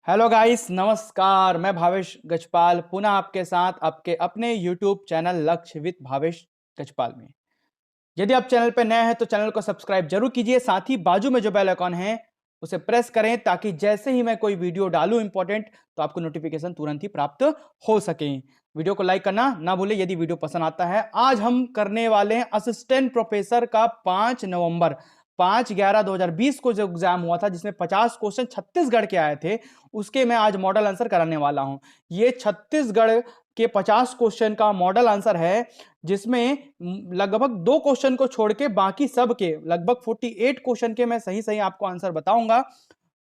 Hello guys, नमस्कार। मैं भावेश गजपाल पुनः आपके साथ आपके अपने YouTube चैनल लक्ष्य विद भावेश गजपाल में। यदि आप चैनल पर नए हैं तो चैनल को सब्सक्राइब जरूर कीजिए, साथ ही बाजू में जो बेल आइकॉन है उसे प्रेस करें ताकि जैसे ही मैं कोई वीडियो डालूं इंपॉर्टेंट तो आपको नोटिफिकेशन तुरंत ही प्राप्त हो सके। वीडियो को लाइक करना ना भूलें यदि वीडियो पसंद आता है। आज हम करने वाले हैं असिस्टेंट प्रोफेसर का 5 नवंबर 5/11/2020 को जो एग्जाम हुआ था जिसमें 50 क्वेश्चन छत्तीसगढ़ के आए थे, उसके मैं आज मॉडल आंसर कराने वाला हूं। ये छत्तीसगढ़ के 50 क्वेश्चन का मॉडल आंसर है, जिसमें लगभग 2 क्वेश्चन को छोड़ के बाकी सब के लगभग 48 क्वेश्चन के मैं सही सही आपको आंसर बताऊंगा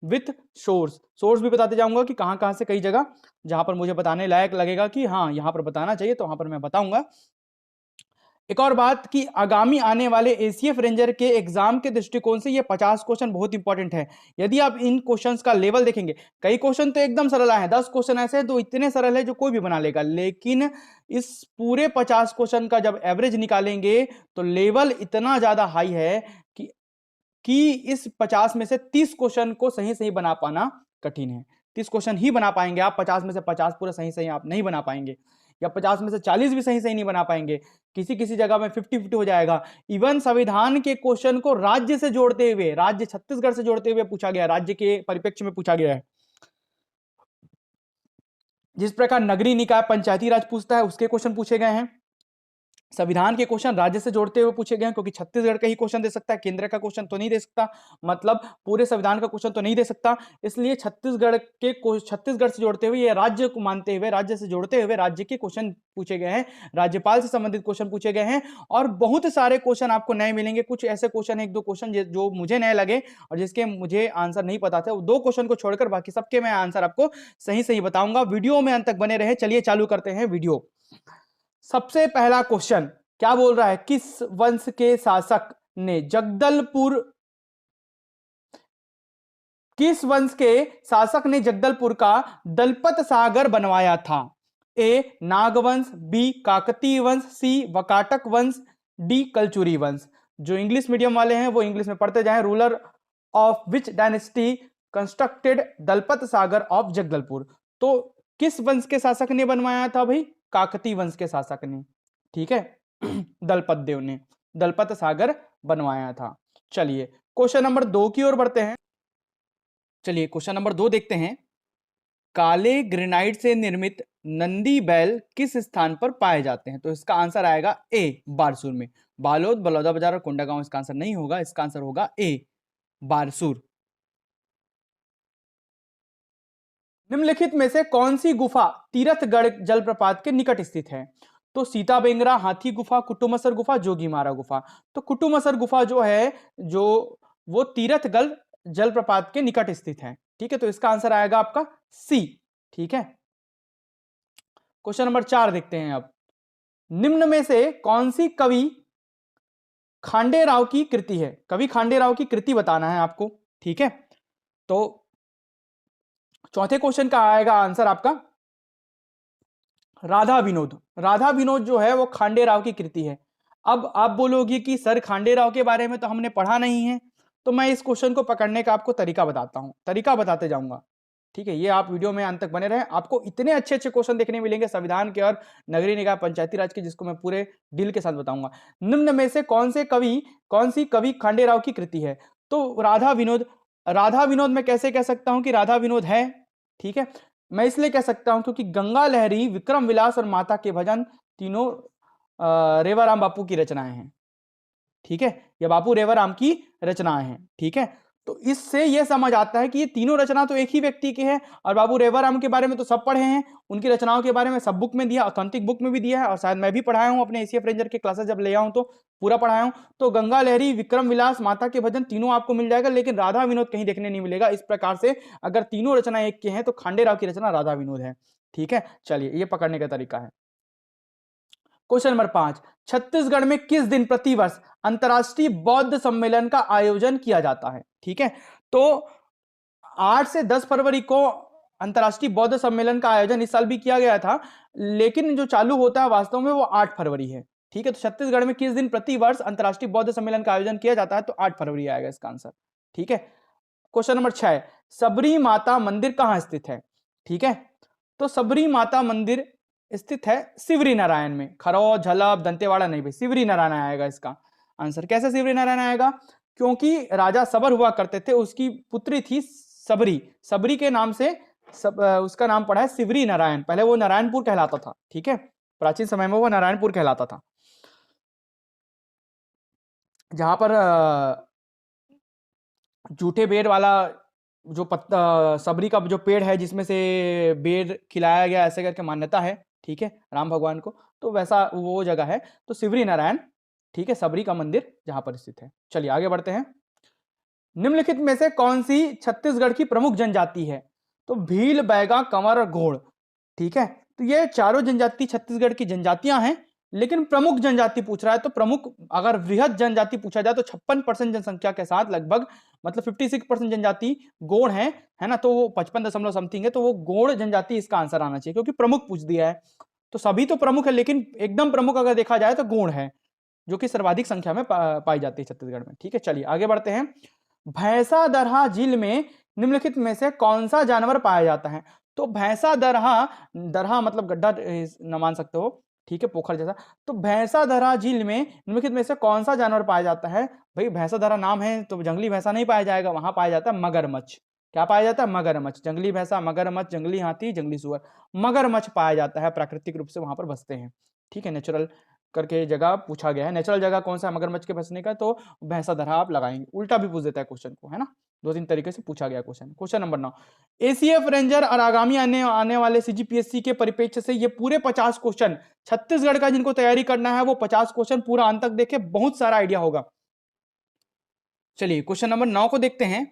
विथ सोर्स भी बताते जाऊंगा कि कहां कहां से, कई जगह जहां पर मुझे बताने लायक लगेगा कि हाँ यहां पर बताना चाहिए तो वहां पर मैं बताऊंगा। एक और बात कि आगामी आने वाले एसीएफ रेंजर के एग्जाम के दृष्टिकोण से ये 50 क्वेश्चन बहुत इंपॉर्टेंट है। यदि आप इन क्वेश्चंस का लेवल देखेंगे, कई क्वेश्चन तो एकदम सरल है, 10 क्वेश्चन ऐसे हैं तो इतने सरल है जो कोई भी बना लेगा, लेकिन इस पूरे 50 क्वेश्चन का जब एवरेज निकालेंगे तो लेवल इतना ज्यादा हाई है कि इस 50 में से 30 क्वेश्चन को सही सही बना पाना कठिन है। 30 क्वेश्चन ही बना पाएंगे आप, 50 में से 50 पूरा सही सही आप नहीं बना पाएंगे, या 50 में से 40 भी सही सही नहीं बना पाएंगे। किसी किसी जगह में 50-50 हो जाएगा। इवन संविधान के क्वेश्चन को राज्य से जोड़ते हुए, राज्य छत्तीसगढ़ से जोड़ते हुए पूछा गया, राज्य के परिप्रेक्ष्य में पूछा गया है। जिस प्रकार नगरीय निकाय पंचायती राज पूछता है उसके क्वेश्चन पूछे गए हैं। संविधान के क्वेश्चन राज्य से जोड़ते हुए पूछे गए हैं, क्योंकि छत्तीसगढ़ का ही क्वेश्चन दे सकता है, केंद्र का क्वेश्चन तो नहीं दे सकता, मतलब पूरे संविधान का क्वेश्चन तो नहीं दे सकता। इसलिए छत्तीसगढ़ से जोड़ते हुए या राज्य को मानते हुए, राज्य से जोड़ते हुए राज्य के क्वेश्चन पूछे गए हैं, राज्यपाल से संबंधित क्वेश्चन पूछे गए हैं। और बहुत सारे क्वेश्चन आपको नए मिलेंगे। कुछ ऐसे क्वेश्चन है, 1-2 क्वेश्चन जो मुझे नए लगे और जिसके मुझे आंसर नहीं पता थे, वो 2 क्वेश्चन को छोड़कर बाकी सबके मैं आंसर आपको सही सही बताऊंगा। वीडियो में अंत तक बने रहे। चलिए चालू करते हैं वीडियो। सबसे पहला क्वेश्चन क्या बोल रहा है, किस वंश के शासक ने जगदलपुर, किस वंश के शासक ने जगदलपुर का दलपत सागर बनवाया था? ए नागवंश, बी काकतीय वंश, सी वकाटक वंश, डी कलचुरी वंश। जो इंग्लिश मीडियम वाले हैं वो इंग्लिश में पढ़ते जाएं। Ruler of which dynasty constructed Dalpat Sagar of Jagdalpur? तो किस वंश के शासक ने बनवाया था भाई? काकतीय वंश के शासक ने, ठीक है। दलपत देव ने दलपत सागर बनवाया था। चलिए क्वेश्चन नंबर 2 की ओर बढ़ते हैं। चलिए क्वेश्चन नंबर 2 देखते हैं। काले ग्रेनाइट से निर्मित नंदी बैल किस स्थान पर पाए जाते हैं? तो इसका आंसर आएगा ए बारसूर में। बालोद, बलौदाबाजार और कोंडागांव इसका आंसर नहीं होगा, इसका आंसर होगा ए बारसूर। निम्नलिखित में से कौन सी गुफा तीरथगढ़ जलप्रपात के निकट स्थित है? तो सीता बेंगरा, हाथी गुफा, कुटुमसर गुफा, जोगीमारा गुफा। तो कुटुमसर गुफा जो है, जो वो तीरथगढ़ जलप्रपात के निकट स्थित है, ठीक है। तो इसका आंसर आएगा आपका सी, ठीक है। क्वेश्चन नंबर 4 देखते हैं अब। निम्न में से कौन सी कवि खांडेराव की कृति है? कवि खांडेराव की कृति बताना है आपको, ठीक है। तो चौथे क्वेश्चन का आएगा आंसर आपका राधा विनोद। राधा विनोद जो है वो खांडेराव की कृति है। अब आप बोलोगे कि सर खांडेराव के बारे में तो हमने पढ़ा नहीं है, तो मैं इस क्वेश्चन को पकड़ने का आपको तरीका बताता हूं, तरीका बताते जाऊंगा, ठीक है। ये आप वीडियो में अंत तक बने रहें, आपको इतने अच्छे अच्छे क्वेश्चन देखने मिलेंगे संविधान के और नगरीय निकाय पंचायती राज के, जिसको मैं पूरे डील के साथ बताऊंगा। निम्न में से कौन सी कवि खांडेराव की कृति है? तो राधा विनोद। राधा विनोद मैं कैसे कह सकता हूं कि राधा विनोद है, ठीक है। मैं इसलिए कह सकता हूं क्योंकि गंगा लहरी, विक्रम विलास और माता के भजन तीनों रेवाराम बापू की रचनाएं हैं, ठीक है। ये बापू रेवाराम की रचनाएं हैं, ठीक है। तो इससे यह समझ आता है कि ये तीनों रचना तो एक ही व्यक्ति की है। और बाबू रेवाराम के बारे में तो सब पढ़े हैं, उनकी रचनाओं के बारे में सब बुक में दिया, ऑथेंटिक बुक में भी दिया है, और शायद मैं भी पढ़ाया हूं अपने एसीएफ रेंजर के क्लासेस जब ले आऊं तो पूरा पढ़ाया हूं। तो गंगा लहरी, विक्रम विलास, माता के भजन तीनों आपको मिल जाएगा, लेकिन राधा विनोद कहीं देखने नहीं मिलेगा। इस प्रकार से अगर तीनों रचना एक के हैं तो खांडेराव की रचना राधा विनोद है, ठीक है। चलिए ये पकड़ने का तरीका है। क्वेश्चन नंबर 5, छत्तीसगढ़ में किस दिन प्रतिवर्ष अंतरराष्ट्रीय बौद्ध सम्मेलन का आयोजन किया जाता है? ठीक है, तो 8 से 10 फरवरी को अंतरराष्ट्रीय बौद्ध सम्मेलन का आयोजन इस साल भी किया गया था, लेकिन जो चालू होता है वास्तव में वो 8 फरवरी है, ठीक है। तो छत्तीसगढ़ में किस दिन प्रतिवर्ष अंतरराष्ट्रीय बौद्ध सम्मेलन का आयोजन किया जाता है? तो 8 फरवरी आएगा इसका आंसर, ठीक है। क्वेश्चन नंबर 6, सबरी माता मंदिर कहां स्थित है? ठीक है, तो सबरी माता मंदिर स्थित है सिवरी नारायण में। खरौद, झलप, दंतेवाड़ा नहीं भाई, सिवरी नारायण आएगा इसका आंसर। कैसे सिवरी नारायण आएगा? क्योंकि राजा सबर हुआ करते थे, उसकी पुत्री थी सबरी, सबरी के नाम से उसका नाम पड़ा है सिवरी नारायण। पहले वो नारायणपुर कहलाता था, ठीक है, प्राचीन समय में वो नारायणपुर कहलाता था, जहां पर जूठे बेर वाला जो पत्ता सबरी का जो पेड़ है जिसमें से बेर खिलाया गया, ऐसे करके मान्यता है, ठीक है, राम भगवान को, तो वैसा वो जगह है, तो सिवरी नारायण, ठीक है, सबरी का मंदिर जहां पर स्थित है। चलिए आगे बढ़ते हैं। निम्नलिखित में से कौन सी छत्तीसगढ़ की प्रमुख जनजाति है? तो भील, बैगा, कंवर और घोड़, ठीक है, तो ये चारों जनजाति छत्तीसगढ़ की जनजातियां हैं, लेकिन प्रमुख जनजाति पूछ रहा है, तो प्रमुख अगर वृहद जनजाति पूछा जाए तो 56% जनसंख्या के साथ लगभग, मतलब 56% जनजाति गोंड है ना, तो वो 55 दशमलव समथिंग है, तो वो गोंड जनजाति इसका आंसर आना चाहिए, क्योंकि प्रमुख पूछ दिया है, तो सभी तो प्रमुख है, लेकिन एकदम प्रमुख अगर देखा जाए तो गोंड है, जो कि सर्वाधिक संख्या में पाई जाती है छत्तीसगढ़ में। ठीक है, चलिए आगे बढ़ते हैं। भैंसा दरहा झील में निम्नलिखित में से कौन सा जानवर पाया जाता है? तो भैंसा दरहा, दरहा मतलब गड्ढा न मान सकते हो, ठीक है, पोखर जैसा, तो भैंसा दरहा झील में निम्नलिखित में से कौन सा जानवर पाया जाता है? भाई भैंसा दरहा नाम है तो जंगली भैंसा नहीं पाया जाएगा, वहां पाया जाता है मगरमच्छ। क्या पाया जाता है? मगरमच्छ। जंगली भैंसा, मगरमच्छ, जंगली हाथी, जंगली सुअर, मगरमच्छ पाया जाता है, प्राकृतिक रूप से वहां पर बसते हैं, ठीक है, नेचुरल करके जगह पूछा गया है। नेचुरल जगह कौन सा है मगरमच्छ के बसने का? तो भैंसा दरहा आप लगाएंगे, उल्टा भी पूछ देता है क्वेश्चन को, है ना, दो तीन तरीके से पूछा गया question. Question number 9, ACF ranger और आगामी आने वाले सीजीपीएससी के परिप्रेक्ष्य से ये पूरे 50 क्वेश्चन छत्तीसगढ़ का जिनको तैयारी करना है वो 50 क्वेश्चन पूरा अंत तक देखे, बहुत सारा आइडिया होगा। चलिए क्वेश्चन नंबर 9 को देखते हैं।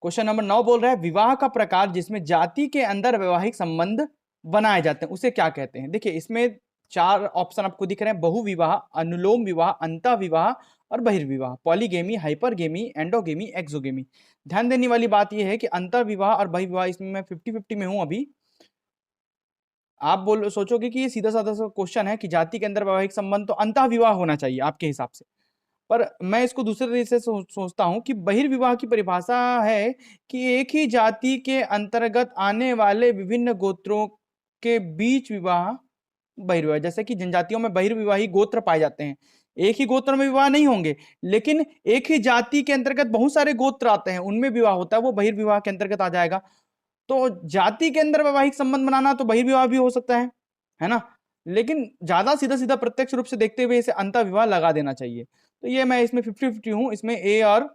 क्वेश्चन नंबर 9 बोल रहा है विवाह का प्रकार जिसमें जाति के अंदर वैवाहिक संबंध बनाए जाते हैं उसे क्या कहते हैं? देखिए इसमें चार ऑप्शन आपको दिख रहे हैं, बहु विवाह, अनुलोम विवाह, अंतः विवाह और बहिर्विवाह, पॉलीगेमी, हाइपरगेमी, एंडोगेमी, एक्सोगेमी। ध्यान देने वाली बात यह है कि अंतः विवाह और बहिर्विवाह इसमें मैं 50-50 में हूं अभी। आप बोल सोचोगे कि ये सीधा साधा सा क्वेश्चन है कि जाति के अंदर वैवाहिक संबंध, तो अंतः विवाह होना चाहिए आपके हिसाब से, पर मैं इसको दूसरे तरीके से सोचता हूं कि बहिर्विवाह की परिभाषा है कि एक ही जाति के अंतर्गत आने वाले विभिन्न गोत्रों के बीच विवाह बहिर्विवाह। जैसे कि जनजातियों में बहिर्विवाही गोत्र पाए जाते हैं, एक ही गोत्र में विवाह नहीं होंगे, लेकिन एक ही जाति के अंतर्गत बहुत सारे गोत्र आते हैं, उनमें विवाह होता है, वो बहिर्विवाह के अंतर्गत आ जाएगा। तो जाति के अंदर वैवाहिक संबंध बनाना तो बहिर्विवाह भी हो सकता है ना, लेकिन ज्यादा सीधा सीधा प्रत्यक्ष रूप से देखते हुए इसे अंतः विवाह लगा देना चाहिए। तो ये मैं इसमें 50-50 हूं, इसमें ए और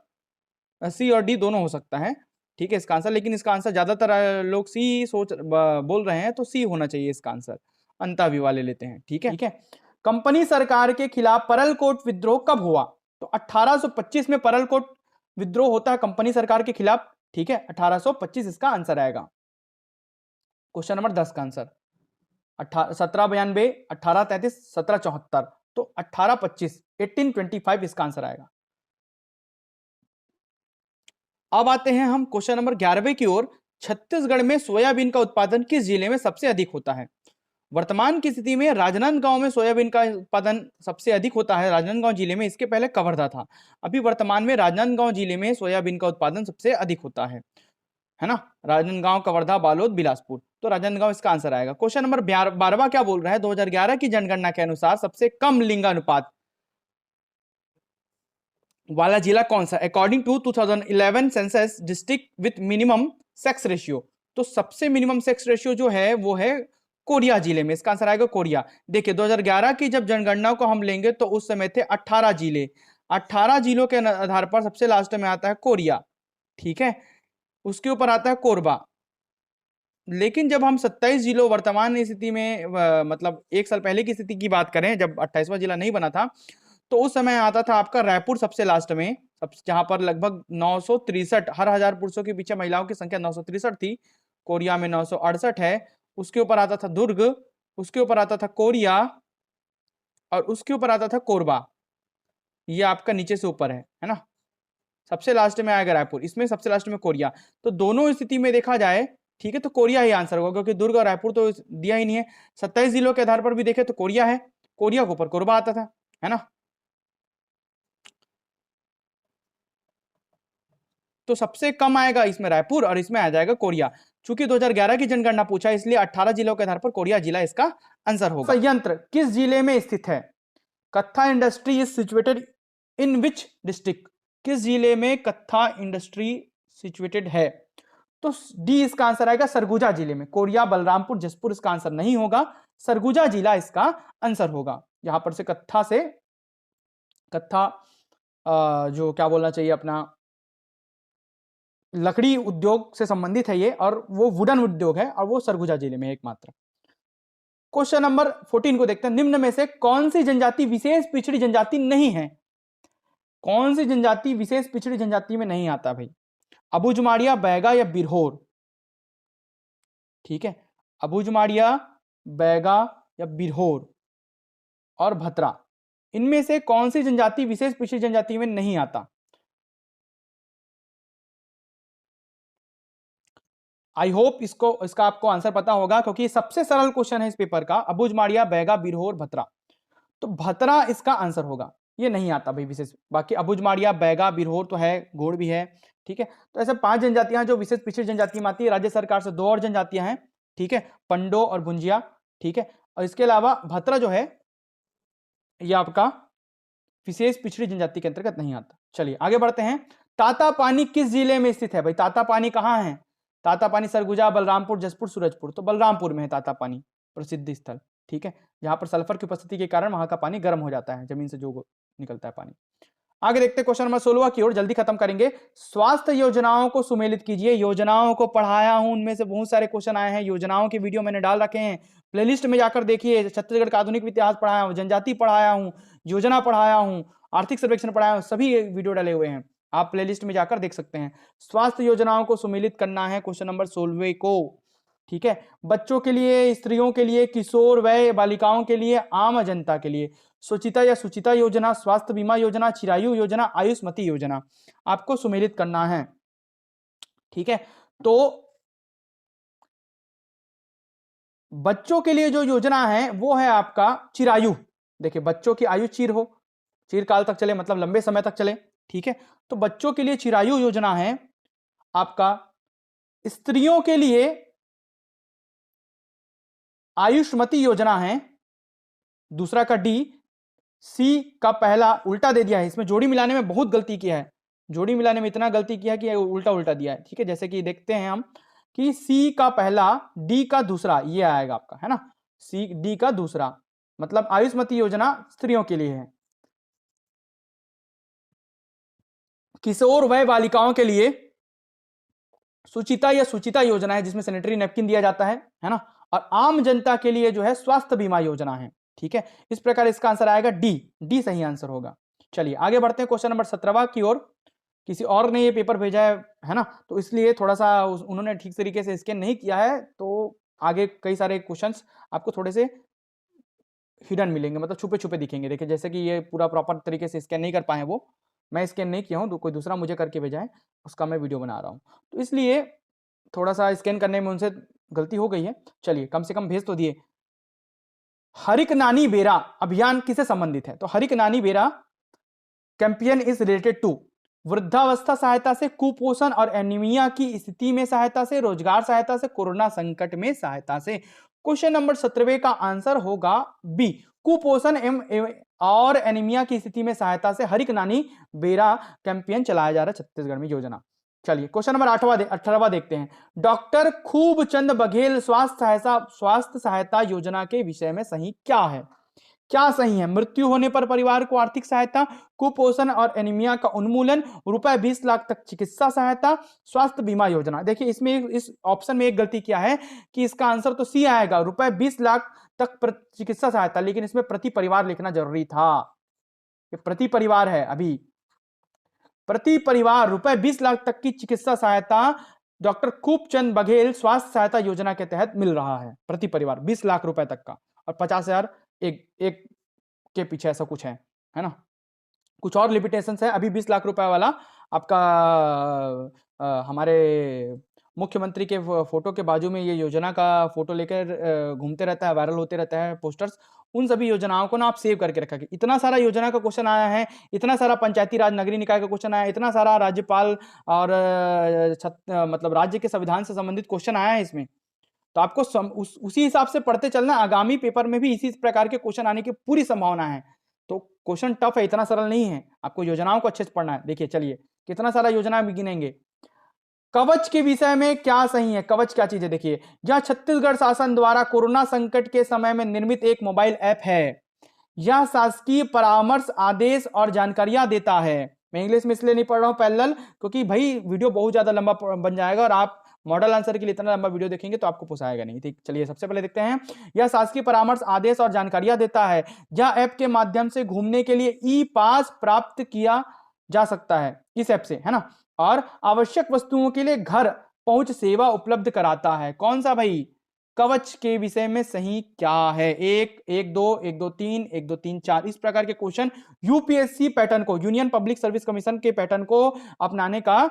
सी और डी दोनों हो सकता है, ठीक है, इसका आंसर, लेकिन इसका आंसर ज्यादातर लोग सी बोल रहे हैं, तो सी होना चाहिए इसका आंसर, अंतः विवाह ले लेते हैं, ठीक है। कंपनी सरकार के खिलाफ परलकोट विद्रोह कब हुआ? तो 1825 में परलकोट विद्रोह होता है कंपनी सरकार के खिलाफ, ठीक है, 1825 इसका आंसर आएगा। क्वेश्चन नंबर 10 का आंसर 1792, 1833, 1774, तो 1825, 1825 इसका आंसर आएगा। अब आते हैं हम क्वेश्चन नंबर 11वें की ओर। छत्तीसगढ़ में सोयाबीन का उत्पादन किस जिले में सबसे अधिक होता है? वर्तमान की स्थिति में राजनांदगांव में सोयाबीन का उत्पादन सबसे अधिक होता है, राजनांदगांव जिले में, इसके पहले कवर्धा था। अभी वर्तमान में राजनांदगांव जिले में सोयाबीन का उत्पादन सबसे अधिक होता है ना, राजनांदगांव, कवर्धा, बालोद, बिलासपुर, तो राजनांदगांव इसका आंसर आएगा। क्वेश्चन नंबर 12वां क्या बोल रहा है? 2011 की जनगणना के अनुसार सबसे कम लिंगानुपात वाला जिला कौन सा? According to 2011 census district with minimum sex ratio, तो सबसे मिनिमम सेक्स रेशियो जो है वो है कोरिया जिले में, इसका आंसर आएगा कोरिया। देखिए 2011 की जब जनगणना को हम लेंगे तो उस समय थे 18 जिले, 18 जिलों के आधार पर सबसे लास्ट में आता है कोरिया, ठीक है, उसके ऊपर आता है कोरबा। लेकिन जब हम 27 जिलों वर्तमान स्थिति में मतलब एक साल पहले की स्थिति की बात करें जब 28वां जिला नहीं बना था, तो उस समय आता था आपका रायपुर सबसे लास्ट में, जहां पर लगभग 963 हर 1000 पुरुषों के पीछे महिलाओं की संख्या 963 थी। कोरिया में 968 है। उसके ऊपर आता था दुर्ग, उसके ऊपर आता था कोरिया, और उसके ऊपर आता था कोरबा। ये आपका नीचे से ऊपर है ना, सबसे लास्ट में आएगा रायपुर, इसमें सबसे लास्ट में कोरिया। तो दोनों स्थिति में देखा जाए, ठीक है, तो कोरिया ही आंसर होगा, क्योंकि दुर्ग और रायपुर तो दिया ही नहीं है। 27 जिलों के आधार पर भी देखे तो कोरिया है, कोरिया के ऊपर कोरबा आता था, है ना। तो सबसे कम आएगा इसमें रायपुर और इसमें आ जाएगा कोरिया। चूंकि 2011 की जनगणना पूछा इसलिए 18 जिलों के आधार पर कोरिया जिला इसका आंसर होगा। संयंत्र किस जिले में स्थित है? कत्था industry is situated in which district? किस जिले में कत्था इंडस्ट्री सिचुएटेड है? तो डी इसका आंसर आएगा सरगुजा जिले में। कोरिया, बलरामपुर, जसपुर इसका आंसर नहीं होगा, सरगुजा जिला इसका आंसर होगा। यहां पर से कत्था जो क्या बोलना चाहिए अपना लकड़ी उद्योग से संबंधित है ये, और वो वुडन उद्योग है, और वो सरगुजा जिले में एकमात्र। क्वेश्चन नंबर 14 को देखते हैं। निम्न में से कौन सी जनजाति विशेष पिछड़ी जनजाति नहीं है? कौन सी जनजाति विशेष पिछड़ी जनजाति में नहीं आता भाई? अबुझमाड़िया, बैगा या बिरहोर? ठीक है, अबुझमाड़िया, बैगा या बिरहोर और भतरा, इनमें से कौन सी जनजाति विशेष पिछड़ी जनजाति में नहीं आता? आई होप इसका आपको आंसर पता होगा, क्योंकि सबसे सरल क्वेश्चन है इस पेपर का। अबुझमाड़िया, बैगा, बिरहोर, भतरा, तो भतरा इसका आंसर होगा। ये नहीं आता भाई विशेष। बाकी अबुझमाड़िया, बैगा, बिरहोर तो है, घोड़ भी है। ठीक है, तो ऐसे 5 जनजातियां जो विशेष पिछड़ी जनजाति में आती है। राज्य सरकार से 2 और जनजातियां हैं, ठीक है, पंडो और भुंजिया। ठीक है, और इसके अलावा भतरा जो है ये आपका विशेष पिछड़ी जनजाति के अंतर्गत नहीं आता। चलिए आगे बढ़ते हैं। तातापानी किस जिले में स्थित है भाई? तातापानी कहां है? तातापानी सरगुजा, बलरामपुर, जसपुर, सूरजपुर। तो बलरामपुर में है तातापानी, प्रसिद्ध स्थल। ठीक है, जहां पर सल्फर की उपस्थिति के कारण वहां का पानी गर्म हो जाता है, जमीन से जो निकलता है पानी। आगे देखते हैं क्वेश्चन नंबर 16 की ओर, जल्दी खत्म करेंगे। स्वास्थ्य योजनाओं को सुमेलित कीजिए। योजनाओं को पढ़ाया हूं, उनमें से बहुत सारे क्वेश्चन आए हैं। योजनाओं के वीडियो मैंने डाल रखे हैं, प्लेलिस्ट में जाकर देखिए। छत्तीसगढ़ का आधुनिक इतिहास पढ़ाया हूं, जनजाति पढ़ाया हूं, योजना पढ़ाया हूं, आर्थिक सर्वेक्षण पढ़ाया हूं, सभी वीडियो डाले हुए हैं, आप प्लेलिस्ट में जाकर देख सकते हैं। स्वास्थ्य योजनाओं को सुमेलित करना है क्वेश्चन नंबर 16 को। ठीक है, बच्चों के लिए, स्त्रियों के लिए, किशोर वय बालिकाओं के लिए, आम जनता के लिए। सुचिता या सुचिता योजना, स्वास्थ्य बीमा योजना, चिरायु योजना, आयुष्मती योजना आपको सुमेलित करना है। ठीक है, तो बच्चों के लिए जो योजना है वो है आपका चिरायु। देखिए, बच्चों की आयु चिरकाल तक चले, मतलब लंबे समय तक चले। ठीक है, तो बच्चों के लिए चिरायु योजना है आपका। स्त्रियों के लिए आयुष्मती योजना है, दूसरा का डी। सी का पहला उल्टा दे दिया है, इसमें जोड़ी मिलाने में बहुत गलती किया है, जोड़ी मिलाने में इतना गलती किया है कि उल्टा उल्टा दिया है। ठीक है, जैसे कि देखते हैं हम कि सी का पहला, डी का दूसरा, ये आएगा आपका, है ना, सी डी का दूसरा, मतलब आयुष्मती योजना स्त्रियों के लिए है। किशोर वय बालिकाओं के लिए सुचिता या सुचिता योजना है, जिसमें सैनिटरी नैपकिन दिया जाता है ना, और आम जनता के लिए जो है स्वास्थ्य बीमा योजना है। ठीक है, इस प्रकार इसका आंसर आएगा डी। डी सही आंसर होगा। चलिए आगे बढ़ते हैं क्वेश्चन नंबर 17 की ओर। किसी और ने ये पेपर भेजा है ना, तो इसलिए थोड़ा सा उन्होंने ठीक तरीके से स्कैन नहीं किया है, तो आगे कई सारे क्वेश्चंस आपको थोड़े से हिडन मिलेंगे, मतलब छुपे छुपे दिखेंगे। देखिए, जैसे कि ये पूरा प्रॉपर तरीके से स्कैन नहीं कर पाए वो, मैं स्कैन नहीं किया हूं, कोई दूसरा मुझे करके भेजा है, उसका मैं वीडियो बना रहा हूं, तो इसलिए थोड़ा सा स्कैन करने में उनसे गलती हो गई है। चलिए, कम से कम भेज तो दिए। हरिक नानी बेरा अभियान किसे संबंधित है? तो हरिक नानी बेरा कैंपेन इज रिलेटेड टू वृद्धावस्था सहायता से, कुपोषण और एनीमिया की स्थिति में सहायता से, रोजगार सहायता से, कोरोना संकट में सहायता से। क्वेश्चन नंबर 17 का आंसर होगा बी, कुपोषण और एनीमिया की स्थिति में सहायता से हरिक नानी बेरा कैंपेन चलाया जा रहा है छत्तीसगढ़ में योजना। चलिए क्वेश्चन नंबर 18वां देखते हैं। डॉक्टर खूबचंद बघेल स्वास्थ्य सहायता योजना के विषय में सही क्या है? क्या सही है? मृत्यु होने पर परिवार को आर्थिक सहायता, कुपोषण और एनीमिया का उन्मूलन, रुपए 20 लाख तक चिकित्सा सहायता, स्वास्थ्य बीमा योजना। देखिए, इसमें इस ऑप्शन में एक गलती किया है कि इसका आंसर तो सी आएगा, रुपए 20 लाख तक चिकित्सा सहायता, लेकिन इसमें प्रति परिवार लिखना जरूरी था। ये प्रति परिवार है, अभी प्रति परिवार रुपए 20 लाख तक की चिकित्सा सहायता डॉक्टर खूबचंद बघेल स्वास्थ्य सहायता योजना के तहत मिल रहा है। प्रति परिवार 20 लाख रुपए तक का, और 50,000 एक के पीछे, ऐसा कुछ है ना। कुछ और लिमिटेशंस है। अभी 20 लाख रुपए वाला आपका हमारे मुख्यमंत्री के फोटो के बाजू में ये योजना का फोटो लेकर घूमते रहता है, वायरल होते रहता है पोस्टर्स। उन सभी योजनाओं को ना आप सेव करके रखा। इतना सारा योजना का क्वेश्चन आया है, इतना सारा पंचायती राज नगरीय निकाय का क्वेश्चन आया है, इतना सारा राज्यपाल और मतलब राज्य के संविधान से संबंधित क्वेश्चन आया है इसमें। तो आपको उसी हिसाब से पढ़ते चलना। आगामी पेपर में भी इसी प्रकार के क्वेश्चन आने की पूरी संभावना है। तो क्वेश्चन टफ है, इतना सरल नहीं है। आपको योजनाओं को अच्छे से पढ़ना है। देखिए चलिए कितना सारा योजना भी गिनेंगे। कवच के विषय में क्या सही है? कवच क्या चीज है? देखिए, यह छत्तीसगढ़ शासन द्वारा कोरोना संकट के समय में निर्मित एक मोबाइल ऐप है। यह शासकीय परामर्श, आदेश और जानकारियां देता है। मैं इंग्लिश में इसलिए नहीं पढ़ रहा हूं पैरेलल, क्योंकि भाई वीडियो बहुत ज्यादा लंबा बन जाएगा और आप मॉडल आंसर के लिए इतना लंबा वीडियो देखेंगे तो आपको पोसाएगा नहीं। ठीक, चलिए सबसे पहले देखते हैं। यह शासकीय परामर्श, आदेश और जानकारियां देता है। यह ऐप के माध्यम से घूमने के लिए ई पास प्राप्त किया जा सकता है इस ऐप से, है ना। और आवश्यक वस्तुओं के लिए घर पहुंच सेवा उपलब्ध कराता है। कौन सा भाई? कवच के विषय में सही क्या है? 1, 1, 2, 1, 2, 3, 1, 2, 3, 4 इस प्रकार के क्वेश्चन यूपीएससी पैटर्न को, यूनियन पब्लिक सर्विस कमीशन के पैटर्न को अपनाने का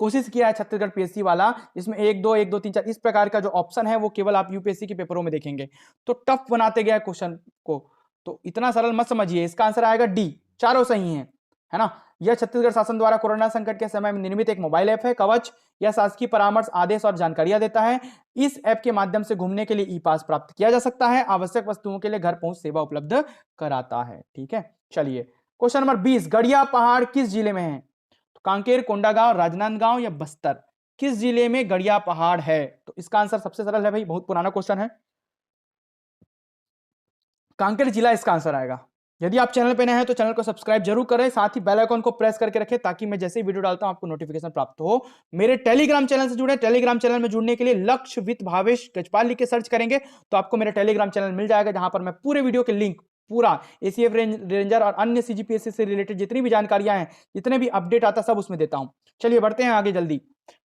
कोशिश किया है छत्तीसगढ़ पीएससी वाला। इसमें 1, 2, 1, 2, 3, 4 इस प्रकार का जो ऑप्शन है वो केवल आप यूपीएससी के पेपरों में देखेंगे। तो टफ बनाते गया क्वेश्चन को, तो इतना सरल मत समझिए। इसका आंसर आएगा डी, चारों सही है ना। यह छत्तीसगढ़ शासन द्वारा कोरोना संकट के समय में निर्मित एक मोबाइल ऐप है कवच। यह शासकीय परामर्श, आदेश और जानकारियां देता है। इस ऐप के माध्यम से घूमने के लिए ई पास प्राप्त किया जा सकता है। आवश्यक वस्तुओं के लिए घर पहुंच सेवा उपलब्ध कराता है। ठीक है, चलिए क्वेश्चन नंबर 20, गड़िया पहाड़ किस जिले में है? तो कांकेर, कोंडागांव, राजनांदगांव या बस्तर, किस जिले में गड़िया पहाड़ है? तो इसका आंसर सबसे सरल है भाई, बहुत पुराना क्वेश्चन है, कांकेर जिला इसका आंसर आएगा। यदि आप चैनल पे नए हैं तो चैनल को सब्सक्राइब जरूर करें, साथ ही बेल आइकन को प्रेस करके रखें ताकि मैं जैसे ही वीडियो डालता हूं आपको नोटिफिकेशन प्राप्त हो। मेरे टेलीग्राम चैनल से जुड़े, टेलीग्राम चैनल में जुड़ने के लिए लक्ष्य विद भावेश गजपाल लिख के सर्च करेंगे तो आपको मेरा टेलीग्राम चैनल मिल जाएगा, जहां पर मैं पूरे वीडियो के लिंक, पूरा एसीएफ रेंजर और अन्य सीजीपीएससी से रिलेटेड जितनी भी जानकारियां हैं, जितने भी अपडेट आता है सब उसमें देता हूं। चलिए बढ़ते हैं आगे जल्दी।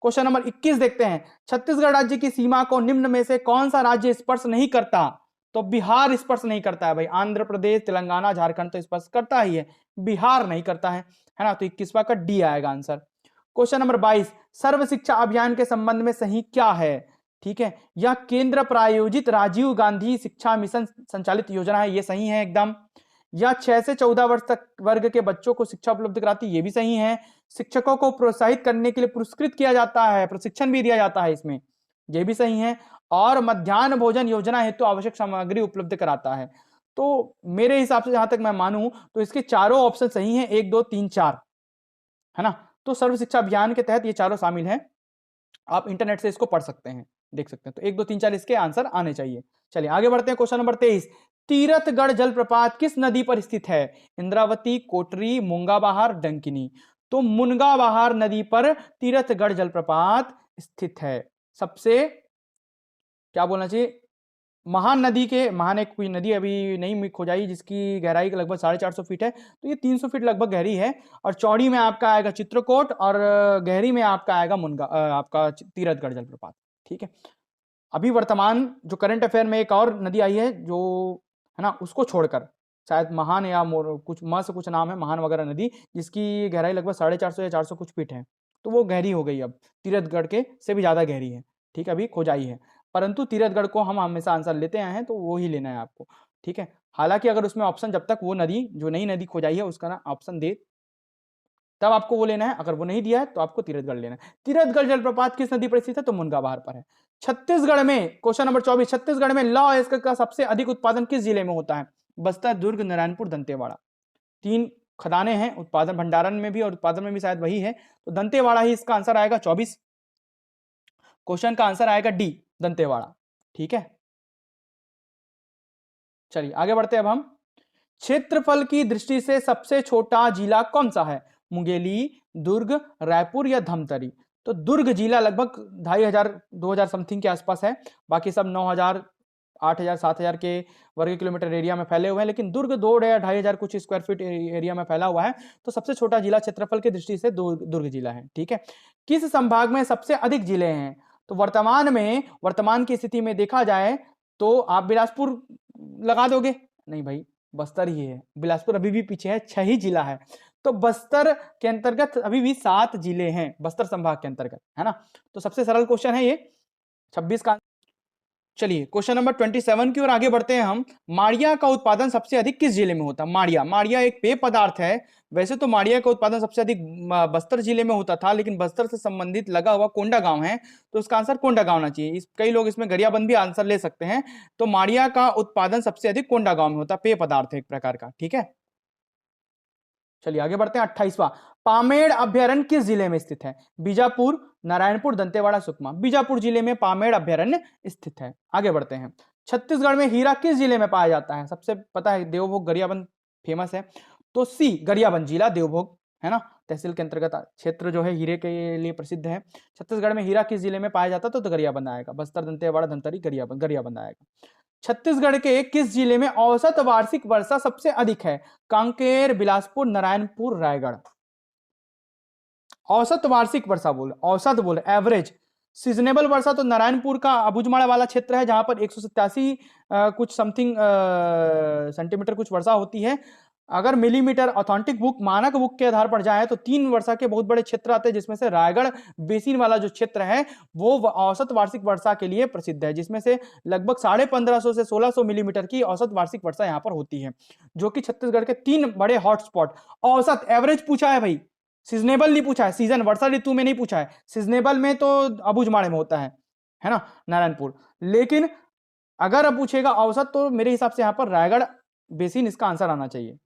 क्वेश्चन नंबर 21 देखते हैं। छत्तीसगढ़ राज्य की सीमा को निम्न में से कौन सा राज्य स्पर्श नहीं करता? तो बिहार स्पर्श नहीं करता है भाई। आंध्र प्रदेश, तेलंगाना, झारखंड तो स्पर्श करता ही है, बिहार नहीं करता है ना। तो 21वां का डी आएगा आंसर। क्वेश्चन नंबर 22, सर्व शिक्षा अभियान के संबंध में सही क्या है? ठीक है, यह केंद्र प्रायोजित राजीव गांधी शिक्षा मिशन संचालित योजना है, ये सही है एकदम। यह 6 से 14 वर्ष तक वर्ग के बच्चों को शिक्षा उपलब्ध कराती है, ये भी सही है। शिक्षकों को प्रोत्साहित करने के लिए पुरस्कृत किया जाता है, प्रशिक्षण भी दिया जाता है इसमें, ये भी सही है। और मध्याह्न भोजन योजना हेतु आवश्यक सामग्री उपलब्ध कराता है। तो मेरे हिसाब से जहां तक मैं मानूं तो इसके चारों ऑप्शन सही हैं, 1, 2, 3, 4, है ना। तो सर्व शिक्षा अभियान के तहत ये चारों शामिल हैं। आप इंटरनेट से इसको पढ़ सकते हैं, देख सकते हैं। तो 1, 2, 3, 4 इसके आंसर आने चाहिए। चलिए आगे बढ़ते हैं। क्वेश्चन नंबर 23, तीरथगढ़ जलप्रपात किस नदी पर स्थित है? इंद्रावती, कोटरी, मूंगाबहार, डंकिनी। तो मूंगाबहार नदी पर तीरथगढ़ जलप्रपात स्थित है। सबसे क्या बोलना चाहिए, महान नदी के, महान एक कोई नदी अभी नहीं खोजाई जिसकी गहराई लगभग 450 फीट है, तो ये 300 फीट लगभग गहरी है। और चौड़ी में आपका आएगा चित्रकोट और गहरी में आपका आएगा आपका तीरथगढ़ जलप्रपात। ठीक है, अभी वर्तमान जो करंट अफेयर में एक और नदी आई है जो, है ना, उसको छोड़कर, शायद महान या कुछ म से कुछ नाम है, महान वगैरह नदी, जिसकी गहराई लगभग 450 या 400 कुछ फीट है, तो वो गहरी हो गई, अब तीरथगढ़ के से भी ज्यादा गहरी है। ठीक है, अभी खोजाई है, परंतु तीरथगढ़ को हम हमेशा आंसर लेते आए हैं तो वो ही लेना है आपको। ठीक है, हालांकि अगर उसमें ऑप्शन, जब तक वो नदी जो नई नदी खोजाई है उसका ना ऑप्शन दे तब आपको वो लेना है, अगर वो नहीं दिया है तो आपको तीरथगढ़ लेना है। तीरथगढ़ जलप्रपात किस नदी पर स्थित है? तो मूंगाबहार पर है। छत्तीसगढ़ में क्वेश्चन नंबर 24, छत्तीसगढ़ में लौह अयस्क का सबसे अधिक उत्पादन किस जिले में होता है? बस्तर, दुर्ग, नारायणपुर, दंतेवाड़ा। 3 खदानें हैं, उत्पादन भंडारण में भी और उत्पादन में भी शायद वही है, तो दंतेवाड़ा ही इसका आंसर आएगा। 24 क्वेश्चन का आंसर आएगा डी, दंतेवाड़ा। ठीक है, चलिए आगे बढ़ते हैं अब हम। क्षेत्रफल की दृष्टि से सबसे छोटा जिला कौन सा है? मुंगेली, दुर्ग, रायपुर या धमतरी। तो दुर्ग जिला लगभग 2500 2000 समथिंग के आसपास है, बाकी सब 9000 8000 7000 के वर्ग किलोमीटर एरिया में फैले हुए हैं, लेकिन दुर्ग 2 या 2500 कुछ स्क्वायर फीट एरिया में फैला हुआ है। तो सबसे छोटा जिला क्षेत्रफल की दृष्टि से दुर्ग जिला है। ठीक है, किस संभाग में सबसे अधिक जिले हैं? तो वर्तमान की स्थिति में देखा जाए तो आप बिलासपुर लगा दोगे? नहीं भाई, बस्तर ही है, बिलासपुर अभी भी पीछे है, 6 ही जिला है। तो बस्तर के अंतर्गत अभी भी 7 जिले हैं, बस्तर संभाग के अंतर्गत, है ना। तो सबसे सरल क्वेश्चन है ये 26 का। चलिए क्वेश्चन नंबर 27 की ओर आगे बढ़ते हैं हम। माड़िया का उत्पादन सबसे अधिक किस जिले में होता है? माड़िया, माड़िया एक पेय पदार्थ है। वैसे तो माड़िया का उत्पादन सबसे अधिक बस्तर जिले में होता था, लेकिन बस्तर से संबंधित लगा हुआ कोंडा गांव है, तो इसका आंसर कोंडा गांव होना चाहिए। कई लोग इसमें गरियाबंद भी आंसर ले सकते हैं। तो माड़िया का उत्पादन सबसे अधिक कोंडा गांव में होता है, पेय पदार्थ है एक प्रकार का, ठीक है। चलिए आगे बढ़ते हैं। 28वां, पामेड़ अभ्यारण्य किस जिले में स्थित है? बीजापुर, नारायणपुर, दंतेवाड़ा, सुकमा। बीजापुर जिले में पामेड़ अभ्यारण्य स्थित है। आगे बढ़ते हैं। छत्तीसगढ़ में हीरा किस जिले में पाया जाता है? सबसे पता है देवभोग गरियाबंद फेमस है, तो सी गरियाबंद जिला देवभोग, है ना, तहसील के अंतर्गत क्षेत्र जो है हीरे के लिए प्रसिद्ध है। छत्तीसगढ़ में हीरा किस जिले में पाया जाता है? तो गरियाबंद आएगा। बस्तर, दंतेवाड़ा, धमतरी, गरियाबंद, गरियाबंद आएगा। छत्तीसगढ़ के किस जिले में औसत वार्षिक वर्षा सबसे अधिक है? कांकेर, बिलासपुर, नारायणपुर, रायगढ़। औसत वार्षिक वर्षा बोले, औसत बोले, एवरेज। सीजनेबल वर्षा तो नारायणपुर का अबुझमाड़ वाला क्षेत्र है, जहां पर 187 कुछ समथिंग सेंटीमीटर कुछ वर्षा होती है। अगर मिलीमीटर ऑथेंटिक बुक, मानक बुक के आधार पर जाए तो 3 वर्षा के बहुत बड़े क्षेत्र आते हैं, जिसमें से रायगढ़ बेसिन वाला जो क्षेत्र है वो औसत वार्षिक वर्षा के लिए प्रसिद्ध है, जिसमें से लगभग 1550 से 1600 मिलीमीटर की औसत वार्षिक वर्षा यहां पर होती है, जो कि छत्तीसगढ़ के 3 बड़े हॉटस्पॉट। औसत एवरेज पूछा है भाई, सीजनेबल नहीं पूछा है, सीजन वर्षा ऋतु में नहीं पूछा है। सीजनेबल में तो अबुझमाड़ में होता है ना, नारायणपुर। लेकिन अगर अब पूछेगा औसत, तो मेरे हिसाब से यहां पर रायगढ़ बेसिन इसका आंसर आना चाहिए।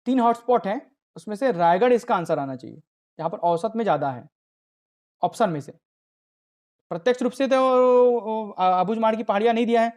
3 हॉटस्पॉट हैं, उसमें से रायगढ़ इसका आंसर आना चाहिए, यहां पर औसत में ज्यादा है ऑप्शन में से। प्रत्यक्ष रूप से तो अबुझमाड़ की पहाड़ियां नहीं दिया है,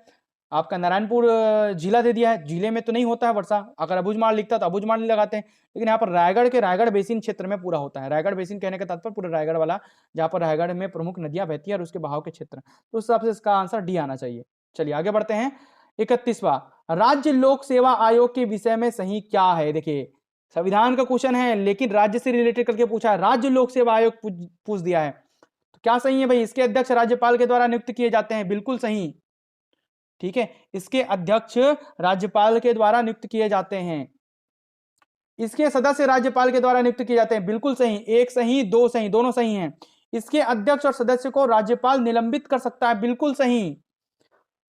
आपका नारायणपुर जिला दे दिया है, जिले में तो नहीं होता है वर्षा। अगर अबुझमाड़ लिखता तो अबुझमाड़ नहीं लगाते हैं, लेकिन यहाँ पर रायगढ़ के रायगढ़ बेसिन क्षेत्र में पूरा होता है। रायगढ़ बेसिन कहने का तात्पर्य पूरा रायगढ़ वाला, जहां पर रायगढ़ में प्रमुख नदियां बहती है और उसके बहाव के क्षेत्र, तो उस हिसाब से इसका आंसर डी आना चाहिए। चलिए आगे बढ़ते हैं। 31वां, राज्य लोक सेवा आयोग के विषय में सही क्या है? देखिए संविधान का क्वेश्चन है, लेकिन राज्य से रिलेटेड करके पूछा है, राज्य लोक सेवा आयोग पूछ दिया है, तो क्या सही है भाई? इसके अध्यक्ष राज्यपाल के द्वारा नियुक्त किए जाते हैं, बिल्कुल सही, ठीक है। इसके अध्यक्ष राज्यपाल के द्वारा नियुक्त किए जाते हैं। इसके सदस्य राज्यपाल के द्वारा नियुक्त किए जाते हैं, बिल्कुल सही, एक सही, दो सही, दोनों सही हैं। इसके अध्यक्ष और सदस्य को राज्यपाल निलंबित कर सकता है, बिल्कुल सही,